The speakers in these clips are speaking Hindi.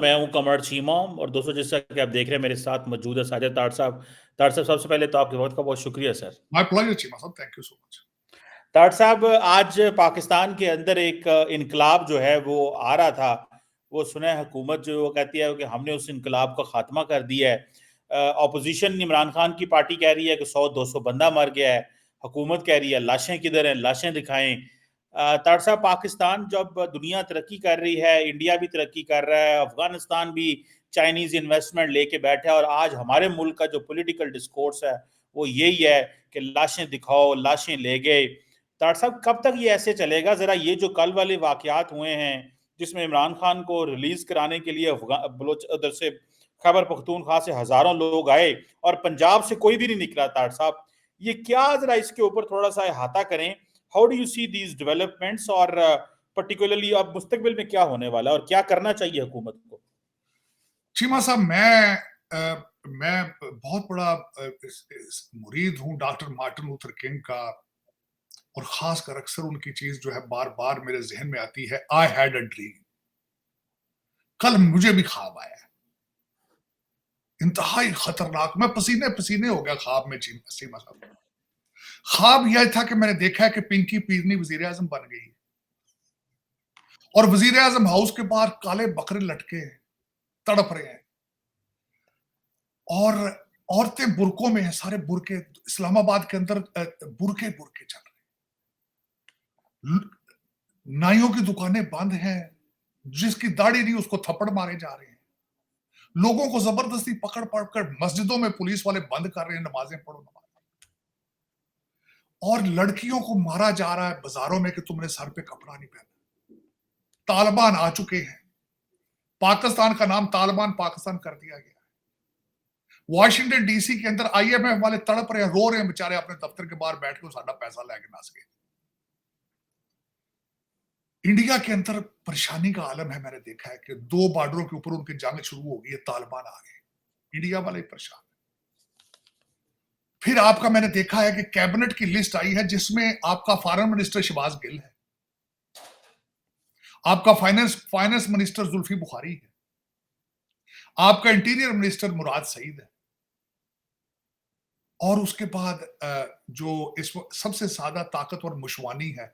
मैं हूं कमर चीमा और दोस्तों जैसा कि आप देख रहे हैं मेरे साथ मौजूद है साजिद तार साहब। तार साहब सबसे पहले तो आपके वक्त का बहुत शुक्रिया सर। माय प्लेजर चीमा साहब, थैंक यू सो मच। तार साहब आज पाकिस्तान के अंदर एक इनकलाब जो है वो आ रहा था। वो सुना है हुकूमत जो वो कहती है कि हमने उस इनकलाब का खात्मा कर दिया है। अपोजिशन इमरान खान की पार्टी कह रही है कि 100-200 बंदा मर गया है। हुकूमत कह रही है लाशें किधर हैं, लाशें दिखाएं। तार साहब पाकिस्तान जब दुनिया तरक्की कर रही है, इंडिया भी तरक्की कर रहा है, अफगानिस्तान भी चाइनीज इन्वेस्टमेंट लेके बैठा है और आज हमारे मुल्क का जो पॉलिटिकल डिस्कोर्स है वो यही है कि लाशें दिखाओ, लाशें ले गए। तार साहब कब तक ये ऐसे चलेगा? जरा ये जो कल वाले वाकयात हुए हैं जिसमें इमरान खान को रिलीज कराने के लिए बलोच उधर से खैबर पख्तूनख्वा से हजारों लोग आए और पंजाब से कोई भी नहीं निकला। तार साहब ये क्या, जरा इसके ऊपर थोड़ा सा अहाता करें। How do you see these developments और पर्टिकुलरली अब मुस्तकबिल में क्या होने वाला है और क्या करना चाहिए हुकूमत को? चीमा साहब, मैं बहुत बड़ा मुरीद हूं डॉक्टर मार्टिन लूथर किंग का, और खासकर अक्सर उनकी चीज जो है बार बार मेरे जहन में आती है, आई हैड अ ड्रीम। कल मुझे भी ख्वाब आया, इंतहाई खतरनाक। मैं पसीने पसीने हो गया ख्वाब में चीमा साहब। ख्वाब यह था कि मैंने देखा है कि पिंकी पीरनी वजीर आजम बन गई और वजीर आजम हाउस के बाहर काले बकरे लटके तड़प रहे हैं और औरतें बुरकों में हैं, सारे बुरके। इस्लामाबाद के अंदर बुरके बुरके चल रहे। नाइयों की दुकानें बंद हैं, जिसकी दाढ़ी नहीं उसको थप्पड़ मारे जा रहे हैं। लोगों को जबरदस्ती पकड़ पकड़ मस्जिदों में पुलिस वाले बंद कर रहे हैं, नमाजें पढ़ो नमाज। और लड़कियों को मारा जा रहा है बाजारों में कि तुमने सर पे कपड़ा नहीं पहना। तालिबान आ चुके हैं, पाकिस्तान का नाम तालिबान पाकिस्तान कर दिया गया। वाशिंगटन डीसी के अंदर IMF वाले तड़प रहे हैं, रो रहे हैं बेचारे अपने दफ्तर के बाहर बैठ के साडा पैसा लेके नस गए। इंडिया के अंदर परेशानी का आलम है। मैंने देखा है कि 2 बॉर्डरों के ऊपर उनकी जंग शुरू हो गई है, तालिबान आ गए, इंडिया वाले परेशान। फिर आपका मैंने देखा है कि कैबिनेट की लिस्ट आई है जिसमें आपका फॉरेन मिनिस्टर शहबाज गिल है, आपका फाइनेंस मिनिस्टर जुल्फी बुखारी है, आपका इंटीरियर मिनिस्टर मुराद सईद है, और उसके बाद जो इस वक्त सबसे ज्यादा ताकतवर मुशवानी है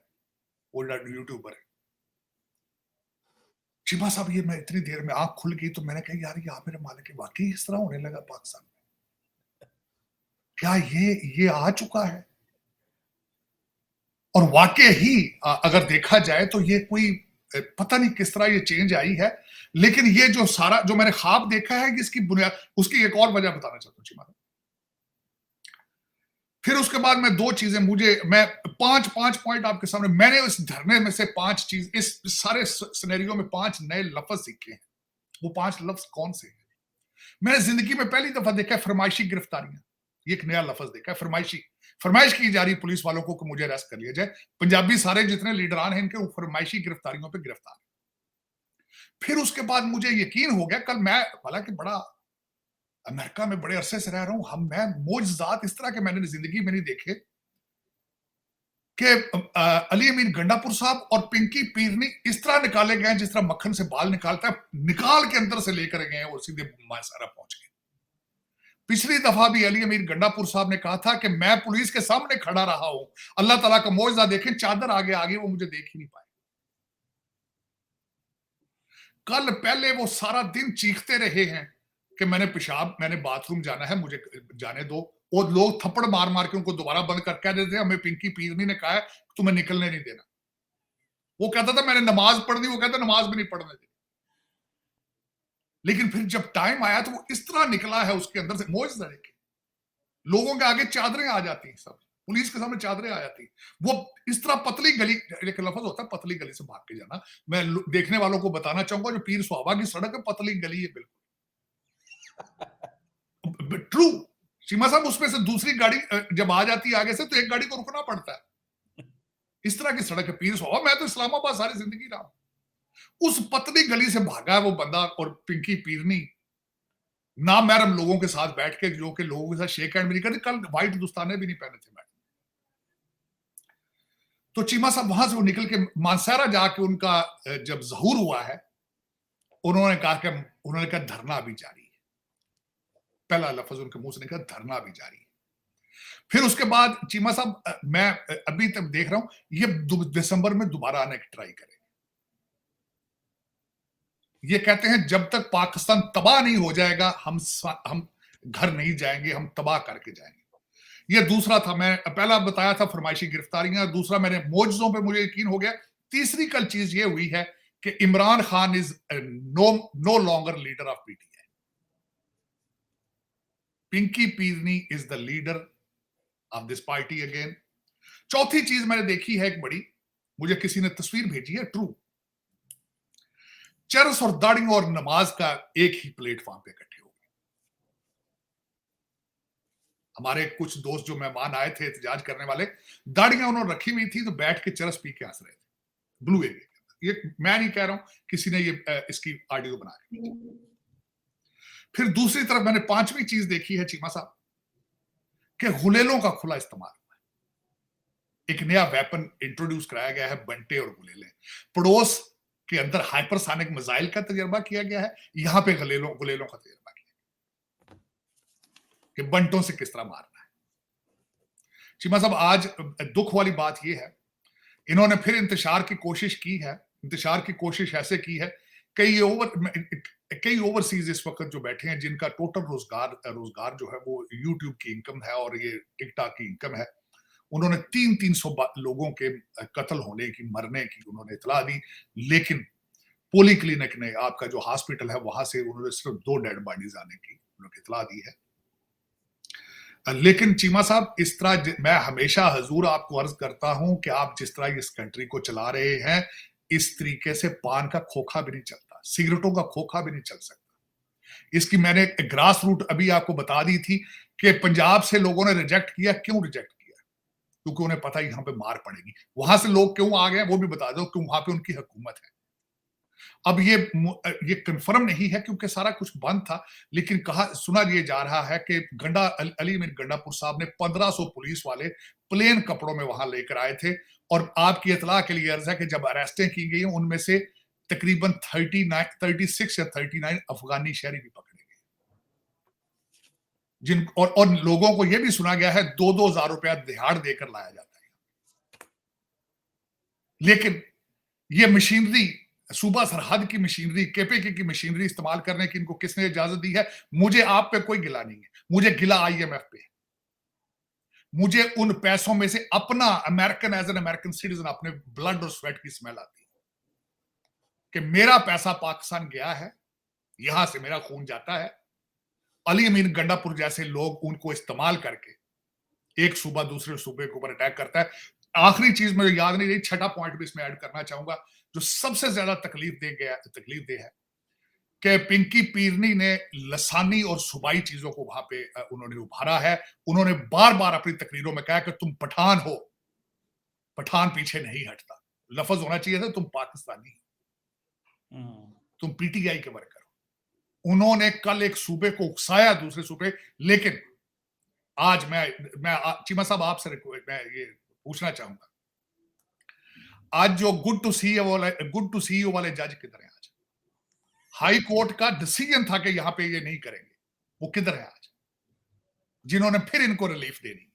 वो यूट्यूबर है। चिमा साहब, ये मैं इतनी देर में आंख खुल गई तो मैंने कहा यार ये आप मेरे मालिक के वाकई इस तरह होने लगा पाकिस्तान में, क्या ये आ चुका है? और वाकई ही अगर देखा जाए तो ये कोई पता नहीं किस तरह ये चेंज आई है। लेकिन ये जो सारा जो मैंने ख्वाब देखा है कि इसकी बुनियाद, उसकी एक और वजह बताना चाहता हूं चिमा। फिर उसके बाद मैं 2 चीजें, मैं 5 पॉइंट आपके सामने, मैंने इस धरने में से 5 चीज, इस सारे सिनेरियो में 5 नए लफ्ज सीखे हैं। वो 5 लफ्ज कौन से हैं? मैंने जिंदगी में पहली दफा देखा है फरमाइशी गिरफ्तारियां। ये एक नया लफ्ज देखा है, फरमाइश की जा रही पुलिस वालों को कि मुझे अरेस्ट कर लिया जाए। पंजाबी सारे जितने लीडरान हैं इनके फरमाइशी गिरफ्तारियों पे गिरफ्तार। फिर उसके बाद मुझे यकीन हो गया, कल मैं, हालांकि बड़ा अमेरिका में बड़े अरसे से रह रहा हूं, मैं मोजजात इस तरह के मैंने जिंदगी में नहीं देखे कि अली अमीन गंडापुर साहब और पिंकी पीरनी इस तरह निकाले गए जिस तरह मक्खन से बाल निकालता है, निकाल के अंदर से लेकर गए और सीधे मायसारा पहुंच गए। पिछली दफा भी अली अमीर गंडापुर साहब ने कहा था कि मैं पुलिस के सामने खड़ा रहा हूं, अल्लाह ताला का मौजज़ा देखें, चादर आगे आ गई, वो मुझे देख ही नहीं पाए। कल पहले वो सारा दिन चीखते रहे हैं कि मैंने बाथरूम जाना है, मुझे जाने दो। और लोग थप्पड़ मार मार के उनको दोबारा बंद कर कह देते, हमें पिंकी पीरनी ने कहा है तुम्हें निकलने नहीं देना। वो कहता था मैंने नमाज पढ़नी, वो कहता नमाज भी नहीं पढ़ने दी। लेकिन फिर जब टाइम आया तो वो इस तरह निकला है उसके अंदर से, मौजज़ा देखे। लोगों के आगे चादरें आ जाती हैं, सब पुलिस के सामने चादरें आ जाती। वो इस तरह पतली गली, एक लफ्ज होता है पतली गली से भाग के जाना, मैं देखने वालों को बताना चाहूंगा जो पीर सुहावा की सड़क है, पतली गली है बिल्कुल ट्रू। सीमा साहब, उसमें से दूसरी गाड़ी जब आ जाती है आगे से तो एक गाड़ी को रुकना पड़ता है। इस तरह की सड़क है पीर सुहावा। मैं तो इस्लामाबाद सारी जिंदगी रहा, उस पतली गली से भागा है वो बंदा, और पिंकी पीरनी नामहरम लोगों के साथ बैठ के, जो कि लोगों के साथ शेक हैंड भी नहीं करती, कल व्हाइट दुस्ताने भी नहीं पहने थे मैडम। तो चीमा साहब वहां से वो निकल के मानसारा जाके उनका जब ज़हूर हुआ है, उन्होंने कहा कि उन्होंने कहा धरना अभी जारी है, पहला लफ्ज उनके मुंह से निकला, धरना अभी जारी है। फिर उसके बाद चीमा साहब, मैं अभी तक देख रहा हूं ये दिसंबर में दोबारा आने की ट्राई करेंगे। ये कहते हैं जब तक पाकिस्तान तबाह नहीं हो जाएगा हम घर नहीं जाएंगे, हम तबाह करके जाएंगे। ये दूसरा था, मैं पहला बताया था फरमाइशी गिरफ्तारियां, दूसरा मैंने मोजों पे मुझे यकीन हो गया। तीसरी कल चीज ये हुई है कि Imran Khan is no longer leader of PTI. Pinki Peerni is the leader of this party again. चौथी चीज मैंने देखी है एक बड़ी, मुझे किसी ने तस्वीर भेजी है, ट्रू, चरस और दाढ़ी और नमाज का एक ही प्लेटफॉर्म पे इकट्ठे हो गए। हमारे कुछ दोस्त जो मेहमान आए थे एहतजाज करने वाले, दाढ़ियां उन्होंने रखी हुई थी तो बैठ के चरस पी के हंस रहे थे ब्लू एरिया के। ये मैं नहीं कह रहा हूं, किसी ने ये इसकी ऑडियो बना ली। फिर दूसरी तरफ मैंने पांचवी चीज देखी है चीमा साहब कि गुलेलों का खुला इस्तेमाल हुआ है। एक नया वेपन इंट्रोड्यूस कराया गया है, बंटे और गुलेले। पड़ोस के अंदर हाइपरसोनिक मिसाइल का तजर्बा किया गया है, यहां पे गुलेलों का तजर्बा किया कि बंटों से किस तरह मारना है। चीमा साहब, आज दुख वाली बात यह है, इन्होंने फिर इंतशार की कोशिश की है। इंतशार की कोशिश ऐसे की है, कई ओवरसीज इस वक्त जो बैठे हैं जिनका टोटल रोजगार जो है वो यूट्यूब की इनकम है और ये टिकटॉक की इनकम है, उन्होंने 300 लोगों के कत्ल होने की, मरने की उन्होंने इतला दी। लेकिन पोली क्लिनिक ने, आपका जो हॉस्पिटल है, वहां से उन्होंने सिर्फ 2 डेड बॉडीज आने की उन्होंने इतला दी है। लेकिन चीमा साहब, इस तरह मैं हमेशा हजूर आपको अर्ज करता हूं कि आप जिस तरह इस कंट्री को चला रहे हैं, इस तरीके से पान का खोखा भी नहीं चलता, सिगरेटों का खोखा भी नहीं चल सकता। इसकी मैंने ग्रास रूट अभी आपको बता दी थी कि पंजाब से लोगों ने रिजेक्ट किया। क्यों रिजेक्ट किया? क्योंकि उन्हें पता यहां पे मार पड़ेगी। वहां से लोग क्यों आ गए वो भी बता दो, क्यों वहां पे उनकी हुकूमत है। अब ये कंफर्म नहीं है क्योंकि सारा कुछ बंद था, लेकिन सुना ये जा रहा है कि अली अमीन गंडापुर साहब ने 1500 पुलिस वाले प्लेन कपड़ों में वहां लेकर आए थे। और आपकी इतला के लिए अर्ज है कि जब अरेस्टें की गई उनमें से तकरीबन 36 या 39 अफगानी शहरी भी पकड़े गए, और लोगों को यह भी सुना गया है 2-2 हजार रुपया दिहाड़ देकर लाया जाता है। लेकिन यह मशीनरी, सूबा सरहद की मशीनरी, केपीके की मशीनरी इस्तेमाल करने की इनको किसने इजाजत दी है? मुझे आप पे कोई गिला नहीं है, मुझे गिला IMF पे। मुझे उन पैसों में से अपना American, as an American citizen, अपने ब्लड और स्वेट की स्मेल आती है कि मेरा पैसा पाकिस्तान गया है, यहां से मेरा खून जाता है। अली अमीन गंडापुर जैसे लोग उनको इस्तेमाल करके एक सूबा दूसरे सूबे के ऊपर अटैक करता है। आखिरी चीज मुझे याद नहीं रही, छठा पॉइंट भी इसमें ऐड करना चाहूंगा जो सबसे ज्यादा तकलीफ दे है कि पिंकी पीरनी ने लसानी और सूबाई चीजों को वहां पे उन्होंने उभारा है। उन्होंने बार बार अपनी तकरीरों में कहा कि तुम पठान हो, पठान पीछे नहीं हटता। लफ्ज होना चाहिए था तुम पाकिस्तानी, तुम PTI के वर्कर हो। उन्होंने कल एक सूबे को उकसाया दूसरे सूबे। लेकिन आज मैं चीमा साहब आपसे मैं ये पूछना चाहूंगा, आज जो गुड टू सी यू वाले जज किधर है? आज हाई कोर्ट का डिसीजन था कि यहां पे ये नहीं करेंगे, वो किधर है आज? जिन्होंने फिर इनको रिलीफ देनी,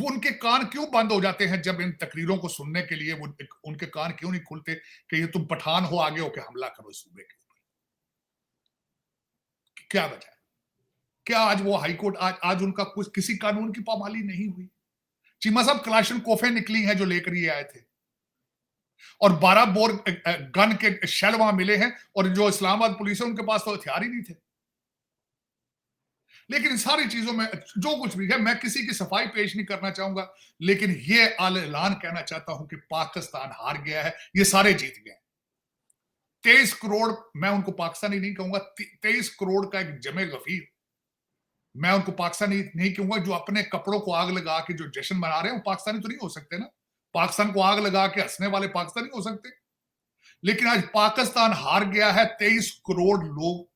उनके कान क्यों बंद हो जाते हैं जब इन तकरीरों को सुनने के लिए? उनके कान क्यों नहीं खुलते कि ये तुम पठान हो, आगे होकर हमला करो सूबे के ऊपर? क्या वजह है? क्या आज वो हाईकोर्ट, आज उनका कुछ किसी कानून की पामाली नहीं हुई? चीमा साहब, क्लाशनकोफे निकली हैं जो लेकर ये आए थे, और 12 बोर गन के शेल वहां मिले हैं, और जो इस्लामाबाद पुलिस है उनके पास तो हथियार ही नहीं थे। लेकिन इन सारी चीजों में जो कुछ भी है, मैं किसी की सफाई पेश नहीं करना चाहूंगा, लेकिन ये ऐलान कहना चाहता हूं कि पाकिस्तान हार गया है, ये सारे जीत गए। 23 करोड़, मैं उनको पाकिस्तानी नहीं कहूंगा, 23 करोड़ का एक जमे गफीर, मैं उनको पाकिस्तानी नहीं कहूंगा, जो अपने कपड़ों को आग लगा के जो जश्न मना रहे हैं, वो पाकिस्तानी तो नहीं हो सकते ना। पाकिस्तान को आग लगा के हंसने वाले पाकिस्तानी हो सकते। लेकिन आज पाकिस्तान हार गया है, 23 करोड़ लोग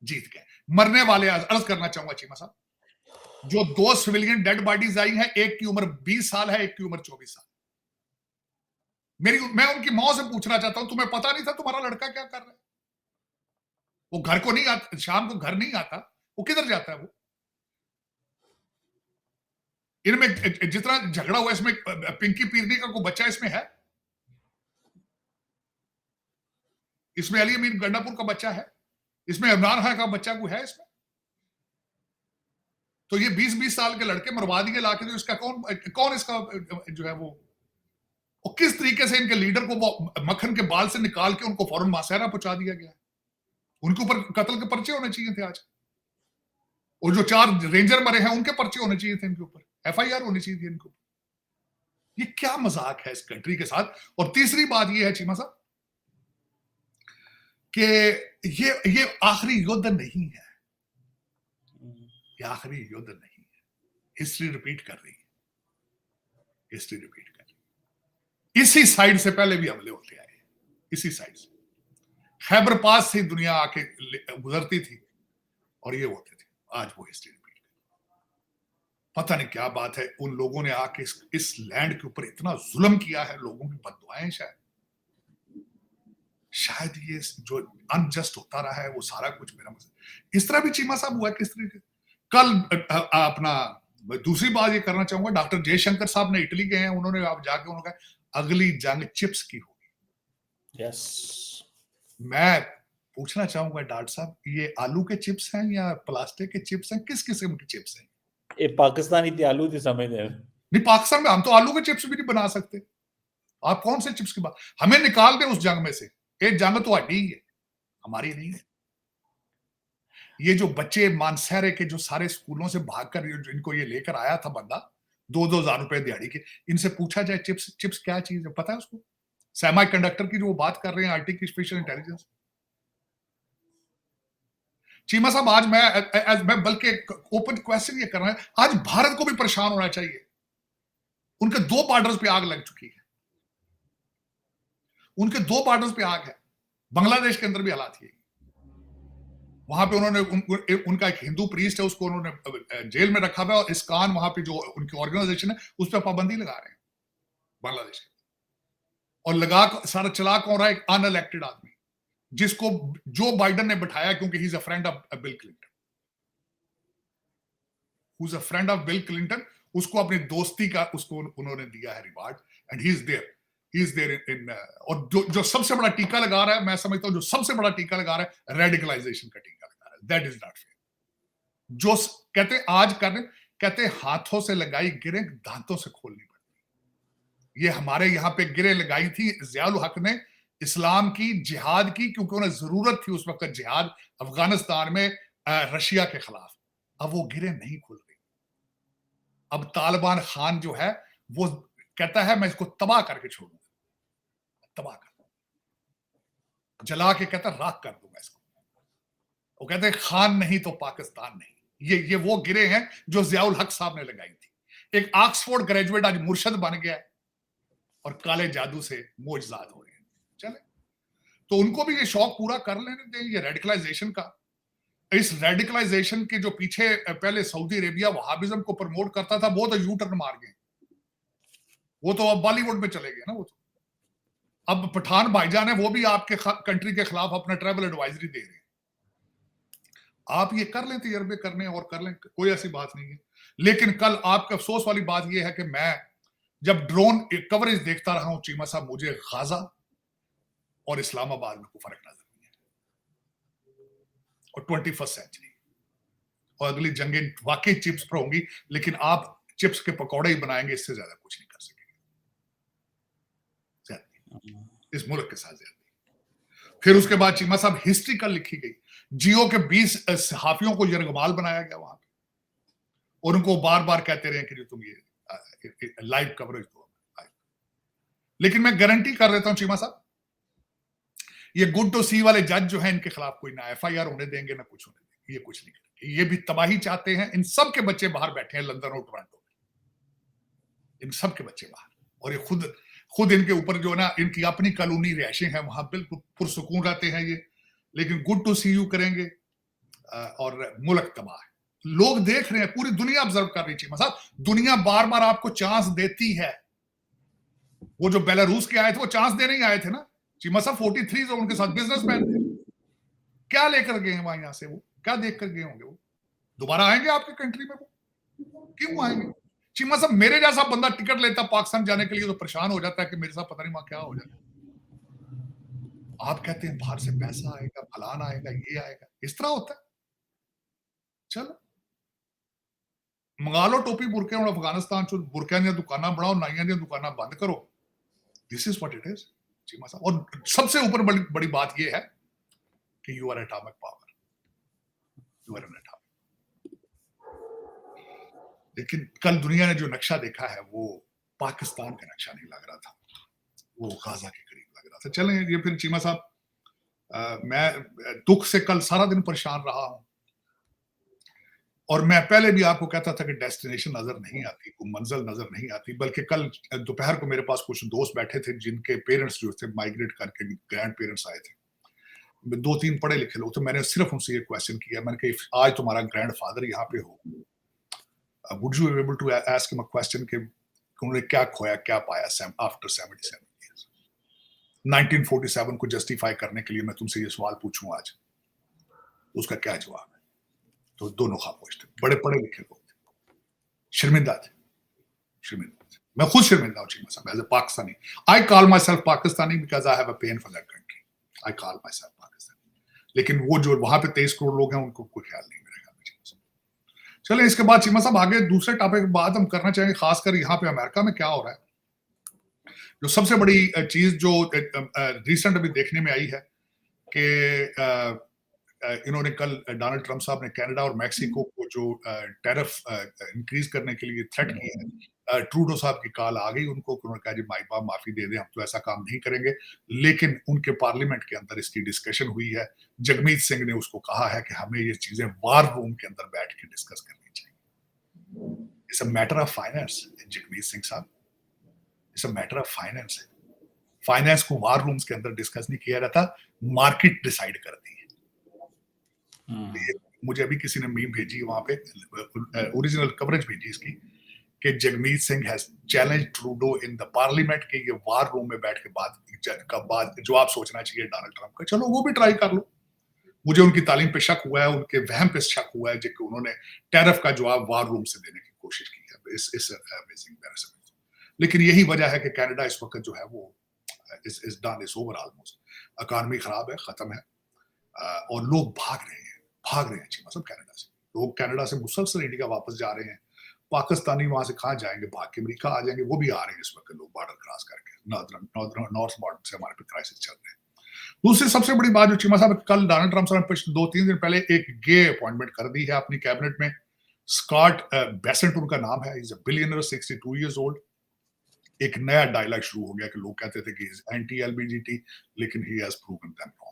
जीत गए। मरने वाले, अर्ज करना चाहूंगा चीमा साहब, जो 2 सिविलियन डेड बॉडीज आई हैं, एक की उम्र 20 साल है, एक की उम्र 24 साल। मैं उनकी मां से पूछना चाहता हूं, तुम्हें पता नहीं था तुम्हारा लड़का क्या कर रहा है? वो घर को नहीं आता, शाम को घर नहीं आता, वो किधर जाता है? वो इनमें जितना झगड़ा हुआ इसमें पिंकी पीरनी का कोई बच्चा इसमें है? इसमें अली अमीन गंडापुर का बच्चा है? इसमें इमरान खान का बच्चा कोई है इसमें? तो ये 20-20 साल के लड़के मरवा दिए लाके, तो इसका कौन इसका जो है वो, और किस तरीके से इनके लीडर को वो मक्खन के बाल से निकाल के उनको फौरन मासेरा पहुंचा दिया गया। उनके ऊपर कत्ल के पर्चे होने चाहिए थे आज, और जो 4 रेंजर मरे हैं उनके पर्चे होने चाहिए थे इनके ऊपर, FIR होनी चाहिए थी इनके ऊपर। ये क्या मजाक है इस कंट्री के साथ। और तीसरी बात ये है चीमा साहब कि ये आखिरी युद्ध नहीं है, ये आखिरी युद्ध नहीं है। हिस्ट्री रिपीट कर रही है, हिस्ट्री रिपीट कर रही है। इसी साइड से पहले भी हमले होते आए, इसी साइड से खैबर पास से दुनिया आके गुजरती थी और ये होते थे। आज वो हिस्ट्री रिपीट कर, पता नहीं क्या बात है। उन लोगों ने आके इस लैंड के ऊपर इतना जुल्म किया है, लोगों की बददुआएं शायद ये जो अनजस्ट होता रहा है वो सारा कुछ मेरा मसला। इस तरह भी चीमा साहब हुआ किस तरीके। कल अपना दूसरी बात ये करना चाहूंगा, डॉक्टर जयशंकर साहब ने इटली गए हैं, उन्होंने आप जाके उन्होंने कहा अगली जंग चिप्स की होगी। यस, मैं पूछना चाहूंगा डॉक्टर साहब, ये आलू के चिप्स हैं या प्लास्टिक के चिप्स हैं, किस किस्म के चिप्स हैं? ये पाकिस्तानी थी आलू थी समझते नहीं, पाकिस्तान में हम तो आलू के चिप्स भी नहीं बना सकते। आप कौन से चिप्स की बात, हमें निकाल दें उस जंग में से। एक जंग तो हटी है, हमारी नहीं है। ये जो बच्चे मानसहरे के जो सारे स्कूलों से भागकर इनको ये लेकर आया था बंदा 2-2 हजार रुपए दिहाड़ी के, इनसे पूछा जाए चिप्स क्या चीज है, पता है उसको? सेमी कंडक्टर की जो वो बात कर रहे हैं, आर्टिफिशियल इंटेलिजेंस। चीमा साहब आज मैं बल्कि ओपन क्वेश्चन ये कर रहा है, आज भारत को भी परेशान होना चाहिए। उनके 2 बॉर्डर्स पे आग लग चुकी है, उनके 2 बॉर्डर्स पे आग है। बांग्लादेश के अंदर भी हालात ये, वहां पे उन्होंने उनका एक हिंदू प्रीस्ट है, उसको उन्होंने जेल में रखा हुआ है, और इस्कान वहां पे जो उनकी ऑर्गेनाइजेशन है उस पर पाबंदी लगा रहे हैं बांग्लादेश के। और लगा सारा चला कौन रहा है? एक अनइलेक्टेड आदमी जिसको जो बाइडेन ने बिठाया, क्योंकि he is a friend of Bill Clinton, who is a friend of Bill Clinton. उसको अपनी दोस्ती का उसको उन्होंने दिया है reward, and he is there in. और जो सबसे बड़ा टीका लगा रहा है, मैं समझता हूं जो सबसे बड़ा टीका लगा रहा है, रेडिकलाइजेशन का टीका लगा रहा है। That is not fair. जो कहते आज करने, कहते हाथों से लगाई गिरे दांतों से खोलनी पड़ती। ये हमारे यहाँ पे गिरे लगाई थी ज़ियाउल हक ने इस्लाम की, जिहाद की, क्योंकि उन्हें जरूरत थी उस वक्त जिहाद अफगानिस्तान में रशिया के खिलाफ। अब वो गिरे नहीं खुल रही। अब तालिबान खान जो है वो कहता है मैं इसको तबाह करके छोड़ूंगा, तबाह कर, जला के कहता राख कर दूंगा इसको। वो कहते हैं खान नहीं तो पाकिस्तान नहीं। ये वो गिरे हैं जो ज़ियाउल हक साहब ने लगाई थी। एक ऑक्सफोर्ड ग्रेजुएट आज मुर्शद बन गया है और काले जादू से मोजजाद हो रहे हैं। चले तो उनको भी ये शौक पूरा कर लेने दें, ये रेडिकलाइजेशन का। इस रेडिकलाइजेशन के जो पीछे पहले सऊदी अरेबिया वहाबिज्म को प्रमोट करता था, वो तो यू टर्न मार गए, वो तो अब बॉलीवुड में चले गए ना। वो तो अब पठान भाईजान है, वो भी आपके कंट्री के खिलाफ अपना ट्रैवल एडवाइजरी दे रहे हैं। आप ये कर लें, तजर्बे करने और कर लें, कोई ऐसी बात नहीं है। लेकिन कल आपका अफसोस वाली बात यह है कि मैं जब ड्रोन कवरेज देखता रहा हूं चीमा साहब, मुझे गाजा और इस्लामाबाद में कोई फर्क नजर नहीं है। और 21st सेंचुरी और अगली जंगें वाकई चिप्स पर होंगी, लेकिन आप चिप्स के पकौड़े ही बनाएंगे, इससे ज्यादा कुछ नहीं कर सकेंगे। इस मुल्क के साथ ज्यादा। फिर उसके बाद चीमा साहब हिस्ट्री कल लिखी गई। जियो के 20 सहाफियों को यरगमाल बनाया गया वहां पे, और उनको बार बार कहते रहे कि जो तुम ये लाइव कवरेज दो। लेकिन मैं गारंटी कर देता हूं चीमा साहब, ये गुड टू सी वाले जज जो है इनके खिलाफ कोई ना FIR होने देंगे ना कुछ होने देंगे, ये कुछ नहीं करेंगे। ये भी तबाही चाहते हैं। इन सब के बच्चे बाहर बैठे हैं लंदन और टोरंटो में, इन सब के बच्चे बाहर, और ये खुद इनके ऊपर जो ना इनकी अपनी कॉलोनी रिहायशें हैं, वहां बिल्कुल पुरसुकून रहते हैं ये। लेकिन गुड टू सी यू करेंगे और मुल्क तबाह है। लोग देख रहे हैं, पूरी दुनिया ऑब्जर्व कर रही है साहब। दुनिया बार बार आपको चांस देती है। वो जो बेलारूस के आए थे वो चांस देने ही आए थे ना चीमा साहब। 43 जो उनके साथ बिजनेसमैन थे, क्या लेकर गए हैं वहां, यहाँ से वो क्या देख कर गए होंगे? वो दोबारा आएंगे आपके कंट्री में? वो क्यों आएंगे? चीमा साहब, मेरे जैसा बंदा टिकट लेता पाकिस्तान जाने के लिए तो परेशान हो जाता है कि मेरे साथ पता नहीं वहां क्या हो जाए। आप कहते हैं बाहर से पैसा आएगा, फलान आएगा, ये आएगा, इस तरह होता है। चलो मंगा लो टोपी बुरके और अफगानिस्तान चो बुरकियां दी दुकाना बनाओ, नाइयां दी दुकाना बंद करो। This is what it is Cheema साहब। और सबसे ऊपर बड़ी बात यह है कि you are atomic power, you are an atomic. लेकिन कल दुनिया ने जो नक्शा देखा है वो पाकिस्तान का नक्शा नहीं लग रहा था, वो गाजा के करीब लग रहा था। चलें, ये फिर चीमा साहब, मैं दुख से कल सारा दिन परेशान रहा हूं, और मैं पहले भी आपको कहता था कि डेस्टिनेशन नजर नहीं आती, कोई मंजिल नजर नहीं आती, बल्कि कल दोपहर को मेरे पास कुछ दोस्त बैठे थे जिनके पेरेंट्स जो थे माइग्रेट करके, ग्रैंड पेरेंट्स आए थे, 2-3 पढ़े लिखे लोग, तो मैंने सिर्फ उनसे ये क्वेश्चन किया, मैंने कहा आज तुम्हारा ग्रैंड फादर यहाँ पे हो, would you able to ask him a question कि उन्होंने क्या खोया, क्या पाया आफ्टर 77 ईयर्स? 1947 को जस्टिफाई करने के लिए मैं तुमसे ये सवाल पूछूं आज, उसका क्या जवाब है? तो दोनों खामोश थे, बड़े पढ़े लिखे लोग थे, शर्मिंदा थे, शर्मिंदा थे। मैं खुद शर्मिंदा हूं चीमा साहब, as a Pakistani. I call myself Pakistani because I have a pain for that country. I call myself Pakistani. लेकिन वो जो वहां पे 23 करोड़ लोग हैं, उनको कोई ख्याल नहीं मेरे ख्याल में चीमा साहब। चले, इसके बाद चीमा साहब आगे दूसरे टॉपिक बात हम करना चाहेंगे, खासकर यहाँ पे अमेरिका में क्या हो रहा है। जो सबसे बड़ी चीज जो रिसेंट अभी देखने में आई है कि इन्होंने कल डोनाल्ड ट्रंप साहब ने कनाडा और मैक्सिको को जो टैरिफ इंक्रीज करने के लिए थ्रेट की है, ट्रूडो साहब की कॉल आ गई उनको, उन्होंने कहा जी माई बाप माफी दे दें, हम तो ऐसा काम नहीं करेंगे। लेकिन उनके पार्लियामेंट के अंदर इसकी डिस्कशन हुई है। जगमीत सिंह ने उसको कहा है कि हमें ये चीजें वार रूम के अंदर बैठ के डिस्कस करनी चाहिए। It's a matter of finance Jagmeet Singh साहब, it's a matter of finance. Finance को वार रूम्स के अंदर डिस्कस नहीं किया जाता, मार्केट डिसाइड करती है। मुझे अभी किसी ने मीम भेजी वहां पे, ओरिजिनल कवरेज भेजी इसकी, कि Jagmeet Singh has challenge Trudeau in the parliament के ये वार रूम में बैठ के बात जवाब सोचना चाहिए डोनाल्ड ट्रंप का। चलो वो भी ट्राई कर लो। मुझे उनकी तालीम पे शक हुआ है, उनके वहम पे शक हुआ है कि उन्होंने टैरिफ का जवाब वार रूम से देने की कोशिश की है। इस अमेजिंग। लेकिन यही वजह है कि कनाडा इस वक्त जो है वो इस डन, इस ओवर ऑलमोस्ट। इकॉनमी खराब है, खत्म है, और लोग भाग रहे हैं चीमा साहब कनाडा से। लोग कनाडा से मुसलसल इंडिया वापस जा रहे हैं। पाकिस्तानी वहां से कहाँ जाएंगे, भाग के अमेरिका आ जाएंगे। वो भी आ रहे हैं इस वक्त लोग बॉर्डर क्रॉस करके, नॉर्थ बॉर्डर से हमारे पे क्राइसिस चल रहे हैं। दूसरी सबसे बड़ी बात जो चीमा साहब, कल डोनाल्ड ट्रंप साहब ने 2-3 दिन पहले एक गे अपॉइंटमेंट कर दी है अपनी कैबिनेट में। स्कॉट बेसेंट उनका नाम है, is a billionaire, 62 years old. एक नया डायलॉग शुरू हो गया कि लोग कहते थे कि एंटी एलबीजीटी, लेकिन he has proven them wrong.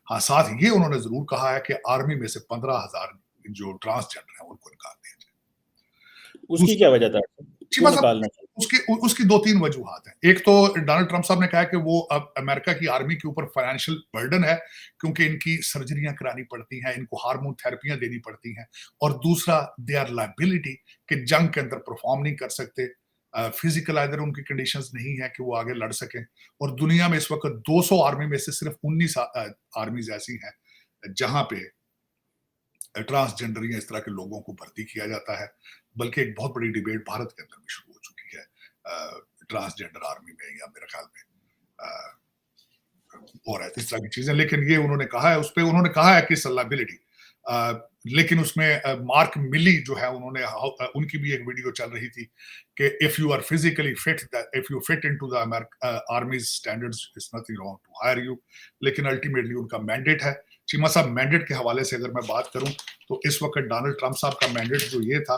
हाँ, साथ ये उन्होंने जरूर कहा है कि आर्मी में से 15,000 जो ट्रांसजेंडर हैं उनको निकाल दिया जाए। उसकी क्या वजह था, क्यों निकालना चाहिए? उसकी 2-3 वजूहात हैं। एक तो डोनाल्ड ट्रंप साहब ने कहा कि वो अब अमेरिका की आर्मी के ऊपर फाइनेंशियल बर्डन है, क्योंकि इनकी सर्जरियां करानी पड़ती हैं, इनको हार्मोन थेरेपियां देनी पड़ती हैं, और दूसरा दे आर लायबिलिटी कि जंग के अंदर परफॉर्म नहीं कर सकते, फिजिकल आइदर उनकी कंडीशंस नहीं है कि वो आगे लड़ सकें। और दुनिया में इस वक्त 200 आर्मी में से सिर्फ 19 आर्मीज ऐसी हैं जहां पे ट्रांसजेंडर या इस तरह के लोगों को भर्ती किया जाता है। बल्कि एक बहुत बड़ी डिबेट भारत के अंदर भी शुरू हो चुकी है ट्रांसजेंडर आर्मी में, या मेरे ख्याल में और इस तरह की चीजें। लेकिन ये उन्होंने कहा है, उस पर उन्होंने कहा है कि सलाबिलिटी, लेकिन उसमें मार्क मिली जो है, उन्होंने उनकी भी एक वीडियो चल रही थी कि if you are physically fit, if you fit into the army's standards, it's nothing wrong to hire you. लेकिन अल्टीमेटली उनका मैंडेट है। चीमा साहब, मैंडेट के हवाले से अगर मैं बात करूं तो इस वक्त डोनाल्ड ट्रंप साहब का मैंडेट जो ये था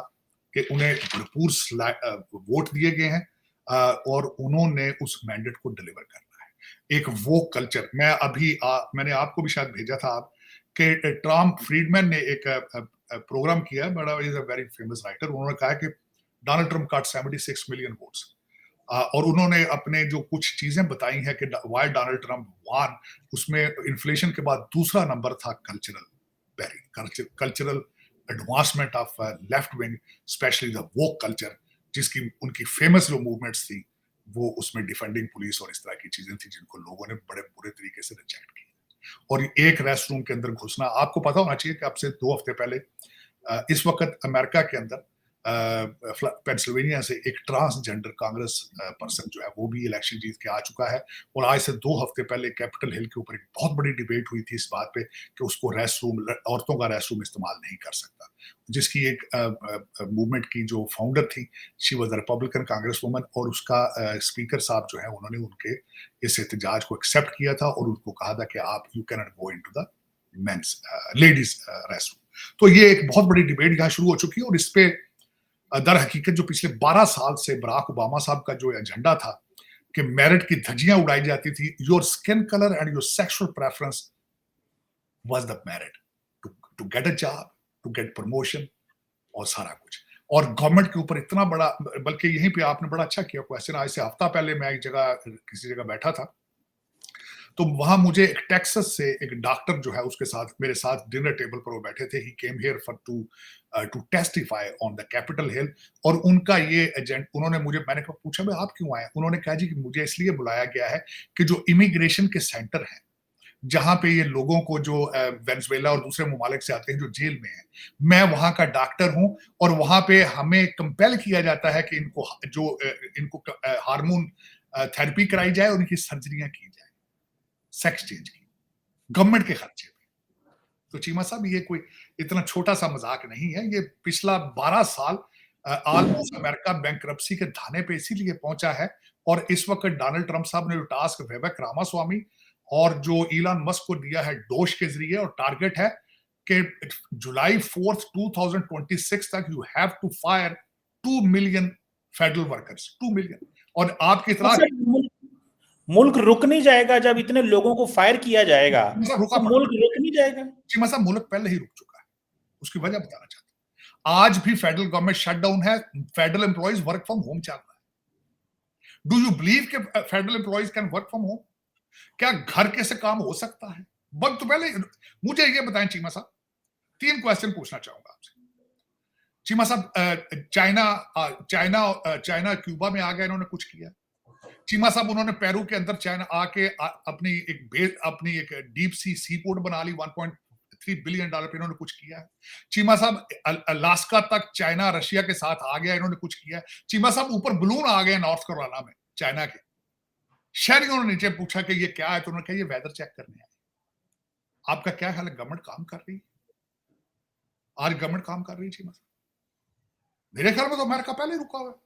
कि उन्हें भरपूर वोट दिए गए हैं, और उन्होंने उस मैंडेट को डिलीवर करना है। एक वो कल्चर, मैंने आपको भी शायद भेजा था आप, कि टॉम फ्रीडमैन ने एक प्रोग्राम किया, बड़ा is a very famous writer. उन्होंने कहा कि Donald Trump got 76 million votes, और उन्होंने अपने जो कुछ चीजें बताई हैं कि व्हाई डोनाल्ड ट्रंप वन, उसमें इन्फ्लेशन के बाद दूसरा नंबर था cultural advancement of left wing, specially the woke culture, जिसकी उनकी फेमस जो मूवमेंट्स थी वो उसमें डिफेंडिंग पुलिस और इस तरह की चीजें थी जिनको लोगों ने बड़े बुरे तरीके से रिजेक्ट किया। और एक रेस्ट रूम के अंदर घुसना, आपको पता होना चाहिए कि अब से 2 हफ्ते पहले इस वक्त अमेरिका के अंदर पेंसिल्वेनिया से एक ट्रांसजेंडर कांग्रेस पर्सन जो है वो भी इलेक्शन जीत के आ चुका है। और आज से 2 हफ्ते पहले कैपिटल हिल के ऊपर एक बहुत बड़ी डिबेट हुई थी इस बात पे कि उसको रेस्ट रूम, औरतों का रेस्ट रूम इस्तेमाल नहीं कर सकता, जिसकी एक मूवमेंट की जो फाउंडर थी, she was a Republican Congress woman, और उसका स्पीकर साहब जो है उन्होंने उनके इस एहतजाज को एक्सेप्ट किया था और उनको कहा था कि आप you can not go into the men's ladies rest room. तो ये एक बहुत बड़ी डिबेट यहाँ शुरू हो चुकी है और इस पे दर हकीकत जो पिछले 12 साल से बराक ओबामा साहब का जो एजेंडा था कि मेरिट की धज्जियां उड़ाई जाती थी, your skin colour and your sexual preference was the merit to get a job, to get promotion और सारा कुछ। और गवर्नमेंट के ऊपर इतना बड़ा, बल्कि यहीं पे आपने बड़ा अच्छा किया क्वेश्चन। आज से हफ्ता पहले मैं एक जगह किसी जगह बैठा था, तो वहां मुझे एक टेक्सास से एक डॉक्टर जो है उसके साथ मेरे साथ डिनर टेबल पर वो बैठे थे। He came here for to testify on the Capitol Hill. और उनका ये एजेंट, उन्होंने मुझे, मैंने पूछा भाई आप क्यों आए? उन्होंने कहा जी कि मुझे इसलिए बुलाया गया है कि जो इमिग्रेशन के सेंटर हैं जहां पे ये लोगों को जो वेनेजुएला और दूसरे ममालिक से आते हैं जो जेल में हैं, मैं वहां का डॉक्टर हूं और वहां पे हमें कंपेल किया जाता है कि इनको इनको हार्मोन थेरेपी कराई जाए और इनकी सर्जरियां की जाए सेक्स चेंज की, गवर्नमेंट के खर्चे पे। तो चीमा साहब ये कोई इतना छोटा सा मजाक नहीं है। ये पिछला 12 साल ऑलमोस्ट अमेरिका बैंकरप्सी के धाने पे इसीलिए पहुंचा है। और इस वक्त डोनाल्ड ट्रंप साहब ने जो टास्क विवेक रामास्वामी और जो इलॉन मस्क को दिया है डोज के जरिए, और टारगेट है कि जुलाई 4 2026 तक you have to fire 2 million federal workers, 2 million. और आपकी इतला मुल्क रुक नहीं जाएगा जब इतने लोगों को फायर किया जाएगा, रुका तो पड़ा। मुल्क रुक नहीं जाएगा। चीमा साहब मुल्क पहले ही रुक चुका है, उसकी वजह बताना चाहता हूं। आज भी फेडरल गवर्नमेंट शटडाउन है, federal employees work from home चल रहा है। डू यू बिलीव कि federal employees can work from home? क्या घर के से काम हो सकता है? वक्त तो पहले मुझे ये बताएं चीमा साहब, 3 क्वेश्चन पूछना चाहूंगा आपसे। चीमा साहब, चाइना क्यूबा में आ गया, इन्होंने कुछ किया? चीमा साहब उन्होंने पेरू के अंदर चाइना आके अपनी एक डीप सी पोर्ट बना ली, $1.3 बिलियन पे, इन्होंने कुछ किया है? चीमा साहब अलास्का तक चाइना रशिया के साथ आ गया, इन्होंने कुछ किया है? चीमा साहब ऊपर बलून आ गए नॉर्थ कैरोलिना में चाइना के, शहरियों ने नीचे पूछा कि ये क्या है, तो उन्होंने कहा ये वेदर चेक करने आए। आपका क्या ख्याल है, गवर्नमेंट काम कर रही है? आज गवर्नमेंट काम कर रही है चीमा साहब? मेरे ख्याल में तो अमेरिका पहले ही रुका हुआ है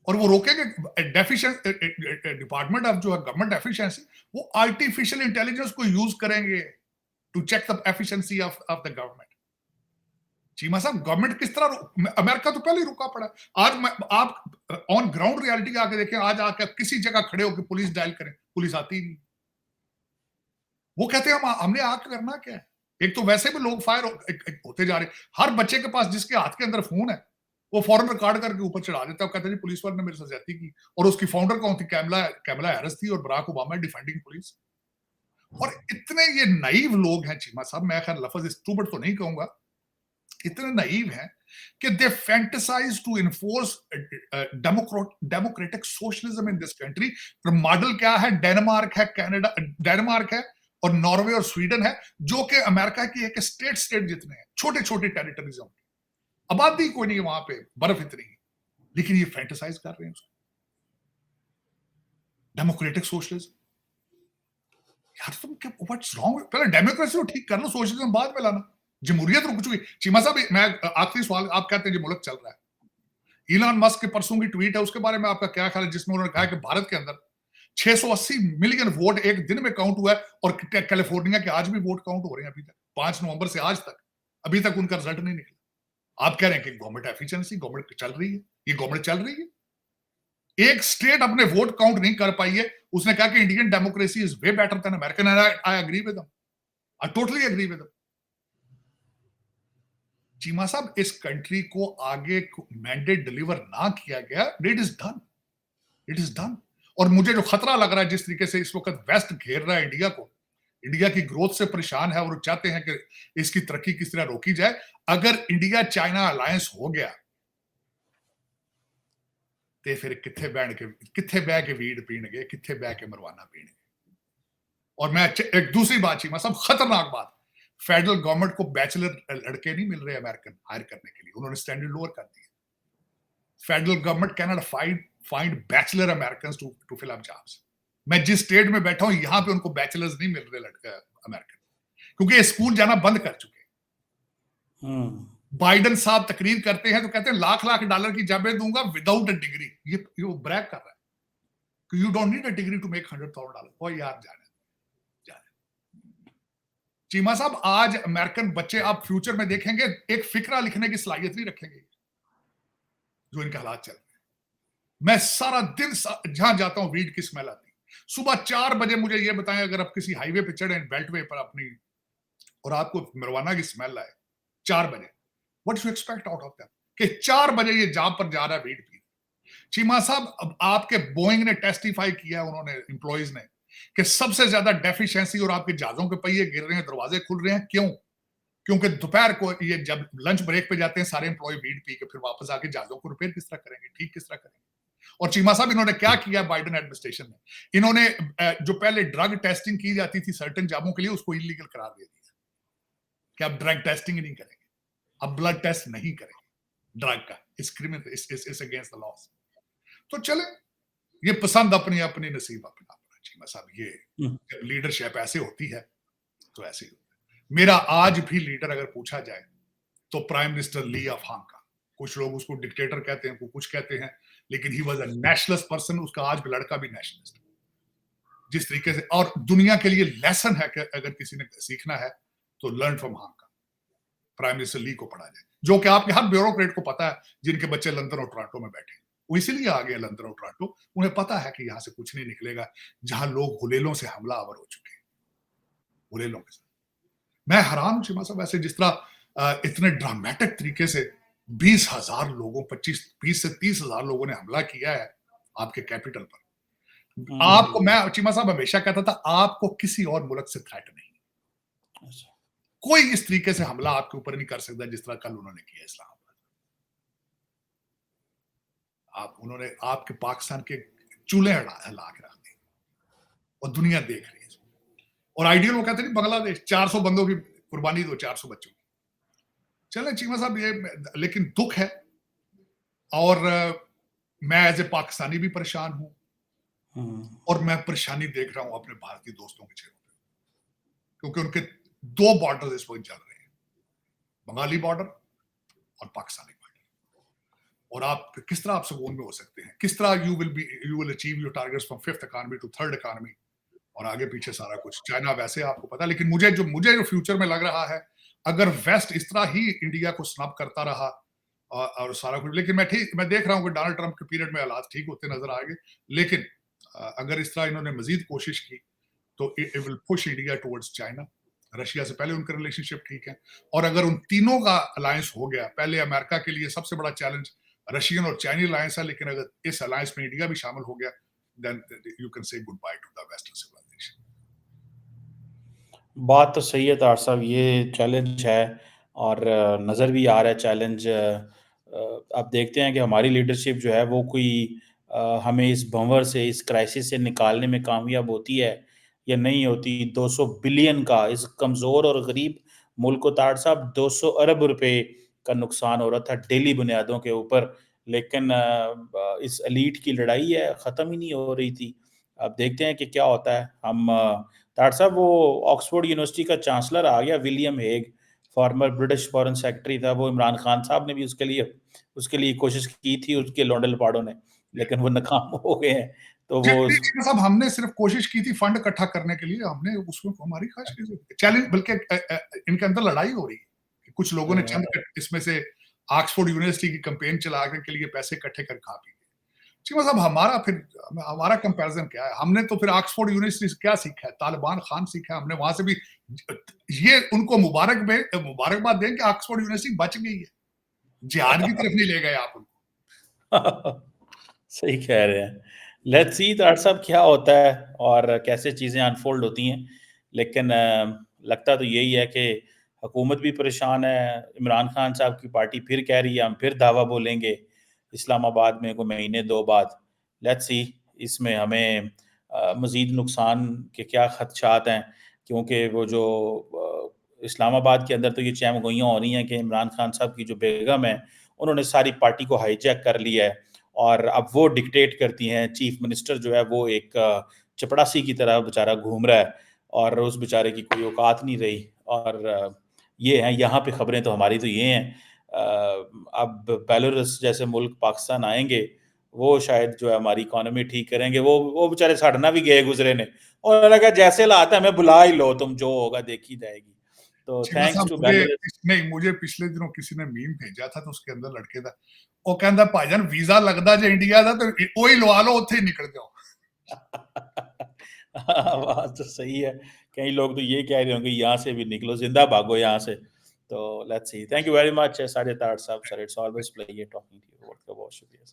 और वो रोकेंगे। डिपार्टमेंट ऑफ जो है गवर्नमेंट एफिशिएंसी, वो आर्टिफिशियल इंटेलिजेंस को यूज करेंगे to check the efficiency of the government. Cheema साहब गवर्नमेंट किस तरह, अमेरिका तो पहले ही रुका पड़ा। आज आप ऑन ग्राउंड रियलिटी आके देखें, आज आके किसी जगह खड़े होकर पुलिस डायल करें, पुलिस आती नहीं। वो कहते हैं हमने आके करना क्या है? एक तो वैसे भी लोग फायर होते जा रहे, हर बच्चे के पास जिसके हाथ के अंदर फोन है वो फौरन रिकॉर्ड करके ऊपर चढ़ा देता है, कहते हैं जी पुलिस वाले ने मेरे साथ ज्यादती की। और उसकी फाउंडर कौन थी? कैमला हैरिस थी, और बराक ओबामा डिफेंडिंग पुलिस। और इतने ये नाइव लोग हैं चीमा साहब, मैं खैर लफ्ज स्टूपिड तो नहीं कहूंगा, इतने नाइव हैं कि they fantasise to enforce democratic socialism in this country. Model क्या है? डेनमार्क है, कनाडा, डेनमार्क है और नॉर्वे और स्वीडन है, जो कि अमेरिका की एक स्टेट जितने हैं, छोटे छोटे टेरिटरीज हैं, आबादी कोई नहीं है वहां पे, बर्फ इतनी है, लेकिन ये फैंटेसाइज कर रहे हैं उसको। डेमोक्रेटिक सोशलिज्म, यार तुम क्या, व्हाट्स रॉन्ग? पहले डेमोक्रेसी को ठीक कर लो, सोशलिज्म बाद में लाना। जमहूरियत रुक चुकी। चीमा साहब मैं आखिरी सवाल, आप कहते हैं जी मुल्क चल रहा है। इलॉन मस्क के परसों की ट्वीट है, उसके बारे में आपका क्या ख्याल है, जिसमें उन्होंने कहा कि भारत के अंदर 680 मिलियन वोट एक दिन में काउंट हुआ है और कैलिफोर्निया के आज भी वोट काउंट हो रहे हैं, अभी तक 5 नवंबर से आज तक अभी तक उनका रिजल्ट नहीं निकला। आप कह रहे हैं कि गवर्नमेंट एफिशिएंसी, गवर्नमेंट चल रही है, ये गवर्नमेंट चल रही है। एक स्टेट अपने वोट काउंट नहीं कर पाई है, उसने कहा कि Indian democracy is way better than American. I agree with them, I totally agree with them. Cheema साहब इस कंट्री को आगे मैंडेट डिलीवर ना किया गया, it is done, it is done. और मुझे जो खतरा लग रहा है, जिस तरीके से इस वक्त वेस्ट घेर रहा है इंडिया को, इंडिया की ग्रोथ से परेशान है और चाहते हैं कि इसकी तरक्की किस तरह रोकी जाए। अगर इंडिया चाइना अलायंस हो गया तो फिर किथे बह के वीड़ पीणगे, किथे बह के मरवाना पीणगे। और मैं एक दूसरी बात चीमा साहब, खतरनाक बात, फेडरल गवर्नमेंट को बैचलर लड़के नहीं मिल रहे अमेरिकन हायर करने के लिए, उन्होंने स्टैंडर्ड लोअर कर दिया। Federal government can not find bachelor American to fill up jobs. मैं जिस स्टेट में बैठा हूं यहां पे उनको बैचलर्स नहीं मिल रहे लड़के अमेरिकन, क्योंकि ये स्कूल जाना बंद कर चुके हैं। बाइडन साहब तकरीर करते हैं तो कहते हैं लाख लाख डॉलर की जॉबें दूंगा विदाउट अ डिग्री। ये ब्रैग कर रहा है कि you don't need a degree to make $100,000। ओ यार जाने चीमा साहब, आज अमेरिकन बच्चे आप फ्यूचर में देखेंगे एक फिक्रा लिखने की सलाहियत नहीं रखेंगे जो इनके हालात चल रहे हैं। मैं सारा दिन जहां जाता हूं वीड की स्मेल आती है। सुबह 4 बजे मुझे ये बताएं, अगर आप किसी हाईवे पे चढ़े बेल्टवे पर अपनी और आपको marijuana की स्मेल आए 4 बजे, what you expect out of that कि 4 बजे ये जॉब पर जा रहा है वीड पी। चीमा साहब, अब आपके बोइंग ने टेस्टिफाई किया, उन्होंने एम्प्लॉइज ने, कि सबसे ज्यादा डेफिशिएंसी और आपके जहाजों के पहिए गिर रहे हैं, दरवाजे खुल रहे हैं। क्यों? क्योंकि दोपहर को ये जब लंच ब्रेक पे जाते हैं सारे एम्प्लॉय वीड पी के, फिर वापस आके जहाजों को रिपेयर किस तरह करेंगे, ठीक किस तरह करेंगे। और चीमा साहब, इन्होंने क्या किया बाइडेन एडमिनिस्ट्रेशन ने, इन्होंने जो पहले ड्रग टेस्टिंग की जाती थी सर्टेन जॉबों के लिए, उसको इलीगल करार दे दिया कि अब ड्रग टेस्टिंग ही नहीं करेंगे, अब ब्लड टेस्ट नहीं करेंगे ड्रग का, इस क्रिमिनल, इस अगेंस्ट द लॉस। तो चले, ये पसंद अपनी अपनी, नसीब अपना अपना। चीमा साहब, ये जब लीडरशिप ऐसे होती है तो ऐसे ही होता है। मेरा आज भी लीडर अगर पूछा जाए तो prime minister Lee of Hong Kong. कुछ लोग उसको डिक्टेटर कहते हैं, कुछ कहते हैं, लेकिन he was a nationalist person. उसका आज भी लड़का भी नेशनलिस्ट, जिस तरीके से, और दुनिया के लिए लेसन है कि अगर किसी ने सीखना है तो learn from Hong Kong. Prime minister Lee को पढ़ा जाए, जो कि आपके हर ब्यूरोक्रेट को पता है, जिनके बच्चे लंदन और टोरंटो में बैठे, वो इसीलिए आ गए लंदन और टोरंटो। उन्हें पता है कि यहां से कुछ नहीं निकलेगा, जहां लोग हुलेलों से हमलावर हो चुके हैं, हुलेलों के साथ। मैं हैरान हूं चीमा साहब, ऐसे जिस तरह इतने ड्रामेटिक तरीके से 20,000 लोगों, 20 से 30,000 लोगों ने हमला किया है आपके कैपिटल पर। आपको, मैं चीमा साहब हमेशा कहता था, आपको किसी और मुल्क से थ्रेट नहीं, कोई इस तरीके से हमला आपके ऊपर नहीं कर सकता जिस तरह कल उन्होंने किया इस्लामाबाद। उन्होंने आपके पाकिस्तान के चूल्हे हिला के रख दिए और दुनिया देख रही है। और आइडियल वो कहते नहीं, बांग्लादेश 400 बंदों की कुर्बानी दो, 400 बच्चों की। चले चीमा साहब, ये लेकिन दुख है, और मैं एज ए पाकिस्तानी भी परेशान हूं, और मैं परेशानी देख रहा हूं अपने भारतीय दोस्तों के चेहरों पे, क्योंकि उनके 2 बॉर्डर इस वक्त चल रहे हैं, बंगाली बॉर्डर और पाकिस्तानी बॉर्डर। और आप किस तरह आप सुकून में हो सकते हैं, किस तरह you will achieve your targets from 5th economy to 3rd economy, और आगे पीछे सारा कुछ चाइना वैसे आपको पता। लेकिन मुझे जो फ्यूचर में लग रहा है, अगर वेस्ट इस तरह ही इंडिया को स्नब करता रहा और सारा कुछ, लेकिन मैं देख रहा हूं कि डोनाल्ड ट्रंप के पीरियड में हालात ठीक होते नजर आएंगे। लेकिन अगर इस तरह इन्होंने मजीद कोशिश की तो it will push India towards China. Russia से पहले उनका रिलेशनशिप ठीक है, और अगर उन तीनों का अलायंस हो गया, पहले अमेरिका के लिए सबसे बड़ा चैलेंज रशियन और चाइनीज अलायंस है, लेकिन अगर इस अलायंस में इंडिया भी शामिल हो गया, then you can say goodbye to the Western civilization. बात तो सही है तार साहब, ये चैलेंज है और नज़र भी आ रहा है चैलेंज। अब देखते हैं कि हमारी लीडरशिप जो है वो कोई हमें इस भंवर से, इस क्राइसिस से निकालने में कामयाब होती है या नहीं होती। 200 बिलियन का इस कमज़ोर और गरीब मुल्क को तार साहब 200 अरब रुपए का नुकसान हो रहा था डेली बुनियादों के ऊपर, लेकिन इस एलीट की लड़ाई है ख़त्म ही नहीं हो रही थी। अब देखते हैं कि क्या होता है। हम तार साहब, वो ऑक्सफोर्ड यूनिवर्सिटी का चांसलर आ गया, William Hague, farmer British foreign secretary था वो। इमरान खान साहब ने भी उसके लिए कोशिश की थी, उसके लोंडे लपाड़ों ने, लेकिन वो नाकाम हो गए हैं। तो वो साहब, हमने सिर्फ कोशिश की थी फंड इकट्ठा करने के लिए, हमने उसमें हमारी खास चैलेंज, बल्कि इनके अंदर लड़ाई हो रही है। कुछ लोगों ने चंद इसमें से ऑक्सफोर्ड यूनिवर्सिटी की कैंपेन चलाने के लिए पैसे इकट्ठे कर खा पी गए। चीमा साहब, हमारा कंपैरिजन क्या है? हमने तो फिर ऑक्सफोर्ड यूनिवर्सिटी से क्या सीखा है? तालिबान खान सीखा है हमने, वहां से भी ये उनको मुबारकबाद दें कि ऑक्सफोर्ड यूनिवर्सिटी बच गई है, जिहाद की तरफ नहीं ले गए आप उनको। सही कह रहे हैं। लेट्स सी तार साहब क्या होता है और कैसे चीज़ें अनफोल्ड होती हैं, लेकिन लगता तो यही है कि हुकूमत भी परेशान है। इमरान खान साहब की पार्टी फिर कह रही है हम फिर दावा बोलेंगे इस्लामाबाद में कोई महीने 2 बाद। लेट्स सी इसमें हमें मज़ीद नुकसान के क्या खदशात हैं, क्योंकि वो जो इस्लामाबाद के अंदर तो ये चहमगोइयाँ हो रही हैं कि इमरान खान साहब की जो बेगम है, उन्होंने सारी पार्टी को हाईजैक कर लिया है और अब वो डिक्टेट करती हैं। चीफ मिनिस्टर जो है वो एक चपड़ासी की तरह बेचारा घूम रहा है और उस बेचारे की कोई औकात नहीं रही। और ये हैं यहाँ पे खबरें तो हमारी तो ये हैं। अब बेलारूस जैसे मुल्क पाकिस्तान आएँगे, वो शायद जो है हमारी इकोनॉमी ठीक करेंगे। वो बेचारे साढ़े ना भी गए गुज़रे ने और उन्होंने कहा जैसे हालात है हमें बुला ही लो, तुम जो होगा देखी जाएगी। तो चीमा थैंक्स साहब टू बेलारूस। मुझे पिछले दिनों किसी ने मीम भेजा था तो उसके अंदर लड़के का वो कहता भाईजान वीजा लगता जो इंडिया का तो वही लवा लो उत्थे ही निकल जाओ। बात तो सही है। कई लोग तो ये कह रहे होंगे यहाँ से भी निकलो, जिंदा भागो यहाँ से। तो let's see. Thank you very much Sajid Tarar साहब sir, it's always pleasure talking to you. बहुत बहुत शुक्रिया।